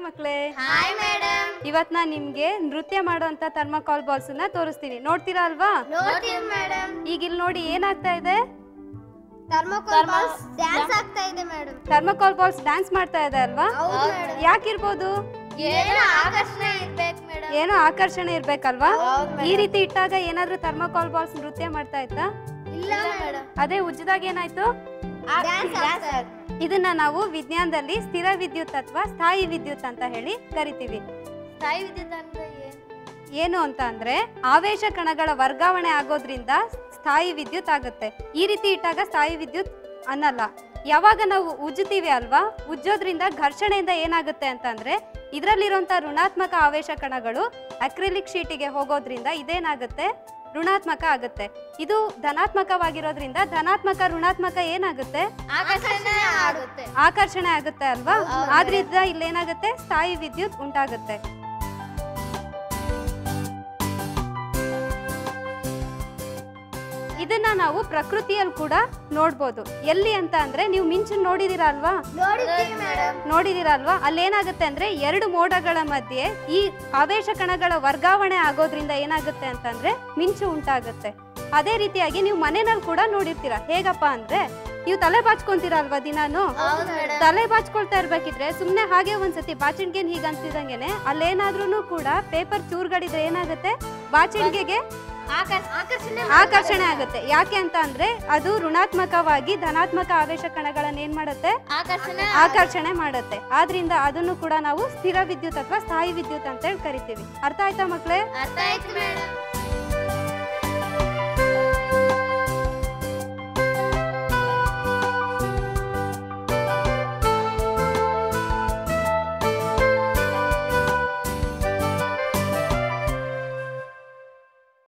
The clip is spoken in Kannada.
ಮಕ್ಕಳೇ. Hi madam. ಇವತ್ತು ನಾನು ನಿಮಗೆ ನೃತ್ಯ ಮಾಡುವಂತ ಥರ್ಮಾಕೋಲ್ ಬಾಲ್ಸ್ ನ ತೋರಿಸ್ತೀನಿ. ನೋಡ್ತೀರಾ ಅಲ್ವಾ? ನೋಡ್ತೀವಿ ಮೇಡಮ್. ಈಗ ಇಲ್ಲಿ ನೋಡಿ ಏನಾಗ್ತಾ ಇದೆ? ಥರ್ಮಾಕೋಲ್ ಬಾಲ್ಸ್ ಡ್ಯಾನ್ಸ್ ಆಗ್ತಾ ಇದೆ ಮೇಡಮ್. ಥರ್ಮಾಕೋಲ್ ಬಾಲ್ಸ್ ಡ್ಯಾನ್ಸ್ ಮಾಡ್ತಾ ಇದೆ ಅಲ್ವಾ? ಹೌದು ಮೇಡಮ್. ಯಾಕಿರ್ಬೋದು? ಏನೋ ಆಕರ್ಷಣೆ ಇರ್ಬೇಕು ಮೇಡಮ್. ಏನೋ ಆಕರ್ಷಣೆ ಇರ್ಬೇಕಲ್ವಾ? ಈ ರೀತಿ ಇಟ್ಟಾಗ ಏನಾದ್ರೂ ಥರ್ಮಾಕೋಲ್ ಬಾಲ್ಸ್ ನೃತ್ಯ ಮಾಡ್ತಾ ಇತ್ತಾ? ಇಲ್ಲ ಮೇಡಮ್. ಅದೇ ಉಜ್ಜಿದಾಗ ಏನಾಯ್ತು? ಡ್ಯಾನ್ಸ್. ಇದನ್ನ ನಾವು ವಿಜ್ಞಾನದಲ್ಲಿ ಸ್ಥಿರ ವಿದ್ಯುತ್ ಅಥವಾ ಸ್ಥಾಯಿ ವಿದ್ಯುತ್ ಅಂತ ಹೇಳಿ ಕರಿತೀವಿ. ಸ್ಥಾಯಿ ವಿದ್ಯುತ್ ಅಂದ್ರೆ ಏನು ಅಂತ ಅಂದ್ರೆ ಆವೇಶ ಕಣಗಳ ವರ್ಗಾವಣೆ ಆಗೋದ್ರಿಂದ ಸ್ಥಾಯಿ ವಿದ್ಯುತ್ ಆಗುತ್ತೆ. ಈ ರೀತಿ ಇಟ್ಟಾಗ ಸ್ಥಾಯಿ ವಿದ್ಯುತ್ ಅನ್ನಲ್ಲ. ಯಾವಾಗ ನಾವು ಉಜ್ಜುತ್ತೀವಿ ಅಲ್ವಾ, ಉಜ್ಜೋದ್ರಿಂದ ಘರ್ಷಣೆಯಿಂದ ಏನಾಗುತ್ತೆ ಅಂತಂದ್ರೆ ಇದರಲ್ಲಿರುವಂಥ ಋಣಾತ್ಮಕ ಆವೇಶ ಕಣಗಳು ಅಕ್ರಿಲಿಕ್ ಶೀಟಿಗೆ ಹೋಗೋದ್ರಿಂದ ಇದೇನಾಗುತ್ತೆ? ಋಣಾತ್ಮಕ ಆಗುತ್ತೆ. ಇದು ಧನಾತ್ಮಕವಾಗಿರೋದ್ರಿಂದ ಧನಾತ್ಮಕ ಋಣಾತ್ಮಕ ಏನಾಗುತ್ತೆ? ಆಕರ್ಷಣೆ ಆಗುತ್ತೆ ಅಲ್ವಾ? ಆದ್ರಿಂದ ಇಲ್ಲೇನಾಗುತ್ತೆ? ಸ್ಥಾಯಿ ವಿದ್ಯುತ್ ಉಂಟಾಗುತ್ತೆ. ಇದನ್ನ ನಾವು ಪ್ರಕೃತಿಯಲ್ಲಿ ಕೂಡ ನೋಡ್ಬೋದು. ಎಲ್ಲಿ ಅಂತ ಅಂದ್ರೆ ನೀವು ಮಿಂಚು ನೋಡಿದಿರಾ ಅಲ್ವಾ? ನೋಡಿದಿರಾ ಅಲ್ವಾ? ಅಲ್ಲೇನಾಗುತ್ತೆ ಅಂದ್ರೆ ಎರಡು ಮೋಡಗಳ ಮಧ್ಯೆ ಈ ಆವೇಶ ಕಣಗಳ ವರ್ಗಾವಣೆ ಆಗೋದ್ರಿಂದ ಏನಾಗುತ್ತೆ ಅಂತಂದ್ರೆ ಮಿಂಚು ಉಂಟಾಗುತ್ತೆ. ಅದೇ ರೀತಿಯಾಗಿ ನೀವು ಮನೆಯಲ್ಲಿ ಕೂಡ ನೋಡಿರ್ತೀರಾ. ಹೇಗಪ್ಪ ಅಂದ್ರೆ ನೀವು ತಲೆ ಬಾಚ್ಕೊಂತೀರಾ ಅಲ್ವಾ ದಿನಾನು? ತಲೆ ಬಾಚ್ಕೊಳ್ತಾ ಇರ್ಬೇಕಿದ್ರೆ ಸುಮ್ನೆ ಹಾಗೆ ಒಂದ್ಸತಿ ಬಾಚಿಣ್ಗೆನ್ ಹೀಗ ಅಂತಿದಂಗೆನೆ ಅಲ್ಲೇನಾದ್ರೂ ಕೂಡ ಪೇಪರ್ ಚೂರ್ಗಡಿದ್ರೆ ಏನಾಗುತ್ತೆ? ಬಾಚಿಣ್ಗೆಗೆ ಆಕರ್ಷಣೆ ಆಗುತ್ತೆ. ಯಾಕೆ ಅಂತ ಅಂದ್ರೆ ಅದು ಋಣಾತ್ಮಕವಾಗಿ ಧನಾತ್ಮಕ ಆವೇಶ ಕಣಗಳನ್ನ ಏನ್ ಮಾಡುತ್ತೆ? ಆಕರ್ಷಣೆ ಮಾಡುತ್ತೆ. ಆದ್ರಿಂದ ಅದನ್ನು ಕೂಡ ನಾವು ಸ್ಥಿರ ವಿದ್ಯುತ್ ಅಥವಾ ಸ್ಥಾಯಿ ವಿದ್ಯುತ್ ಅಂತ ಹೇಳಿ ಕರಿತೀವಿ. ಅರ್ಥ ಆಯ್ತಾ ಮಕ್ಕಳೇ? ಅರ್ಥ ಆಯ್ತು ಮೇಡಮ್.